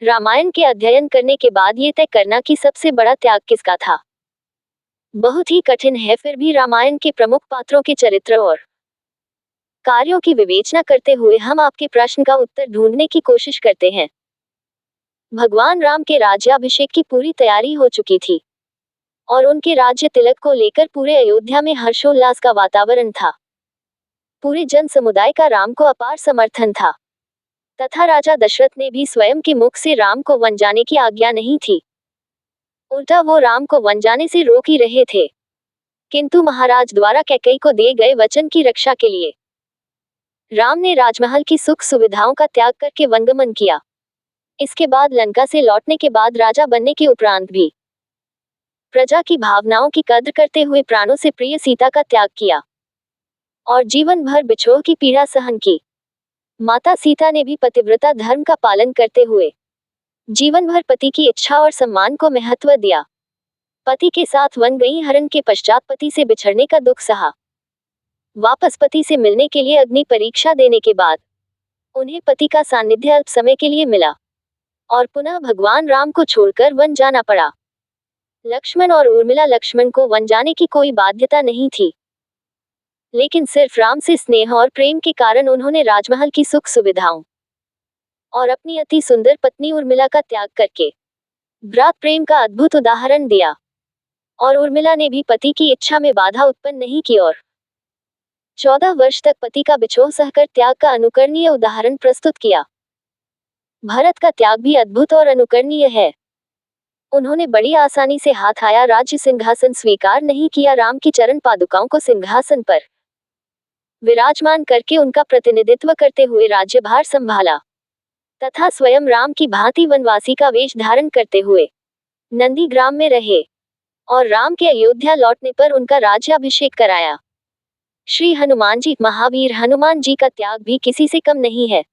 रामायण के अध्ययन करने के बाद ये तय करना कि सबसे बड़ा त्याग किसका था बहुत ही कठिन है। फिर भी रामायण के प्रमुख पात्रों के चरित्र और कार्यों की विवेचना करते हुए हम आपके प्रश्न का उत्तर ढूंढने की कोशिश करते हैं। भगवान राम के राज्याभिषेक की पूरी तैयारी हो चुकी थी और उनके राज्य तिलक को लेकर पूरे अयोध्या में हर्षोल्लास का वातावरण था। पूरे जन समुदाय का राम को अपार समर्थन था तथा राजा दशरथ ने भी स्वयं के मुख से राम को वन जाने की आज्ञा नहीं थी, उल्टा वो राम को वन जाने से रोक ही रहे थे। किंतु महाराज द्वारा कैकेयी को दिए गए वचन की रक्षा के लिए राम ने राजमहल की सुख सुविधाओं का त्याग करके वनगमन किया। इसके बाद लंका से लौटने के बाद राजा बनने के उपरांत भी प्रजा की भावनाओं की कद्र करते हुए प्राणों से प्रिय सीता का त्याग किया और जीवन भर बिछोह की पीड़ा सहन की। माता सीता ने भी पतिव्रता धर्म का पालन करते हुए जीवन भर पति की इच्छा और सम्मान को महत्व दिया। पति के साथ वन गई, हरण के पश्चात पति से बिछड़ने का दुख सहा। वापस पति से मिलने के लिए अग्नि परीक्षा देने के बाद उन्हें पति का सानिध्य अल्प समय के लिए मिला और पुनः भगवान राम को छोड़कर वन जाना पड़ा। लक्ष्मण और उर्मिला, लक्ष्मण को वन जाने की कोई बाध्यता नहीं थी, लेकिन सिर्फ राम से स्नेह और प्रेम के कारण उन्होंने राजमहल की सुख सुविधाओं और अपनी अति सुंदर पत्नी उर्मिला का त्याग करके भ्रात प्रेम का अद्भुत उदाहरण दिया और उर्मिला ने भी पति की इच्छा में बाधा उत्पन्न नहीं की और 14 वर्ष तक पति का बिछोह सहकर त्याग का अनुकरणीय उदाहरण प्रस्तुत किया। भरत का त्याग भी अद्भुत और अनुकरणीय है। उन्होंने बड़ी आसानी से हाथ आया राज्य सिंहासन स्वीकार नहीं किया, राम की चरण पादुकाओं को सिंहासन पर विराजमान करके उनका प्रतिनिधित्व करते हुए राज्यभार संभाला तथा स्वयं राम की भांति वनवासी का वेश धारण करते हुए नंदीग्राम में रहे और राम के अयोध्या लौटने पर उनका राज्याभिषेक कराया। श्री हनुमान जी, महावीर हनुमान जी का त्याग भी किसी से कम नहीं है।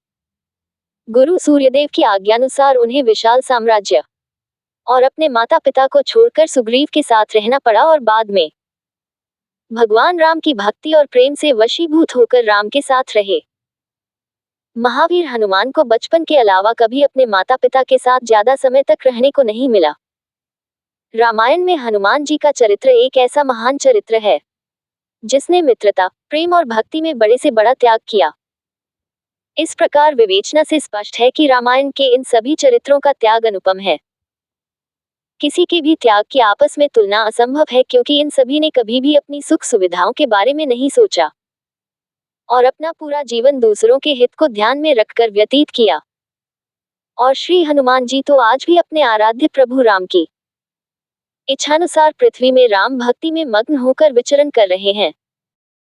गुरु सूर्यदेव की आज्ञानुसार उन्हें विशाल साम्राज्य और अपने माता पिता को छोड़कर सुग्रीव के साथ रहना पड़ा और बाद में भगवान राम की भक्ति और प्रेम से वशीभूत होकर राम के साथ रहे। महावीर हनुमान को बचपन के अलावा कभी अपने माता पिता के साथ ज्यादा समय तक रहने को नहीं मिला। रामायण में हनुमान जी का चरित्र एक ऐसा महान चरित्र है जिसने मित्रता, प्रेम और भक्ति में बड़े से बड़ा त्याग किया। इस प्रकार विवेचना से स्पष्ट है कि रामायण के इन सभी चरित्रों का त्याग अनुपम है। किसी के भी त्याग की आपस में तुलना असंभव है, क्योंकि इन सभी ने कभी भी अपनी सुख सुविधाओं के बारे में नहीं सोचा और अपना पूरा जीवन दूसरों के हित को ध्यान में रखकर व्यतीत किया। और श्री हनुमान जी तो आज भी अपने आराध्य प्रभु राम की इच्छानुसार पृथ्वी में राम भक्ति में मग्न होकर विचरण कर रहे हैं।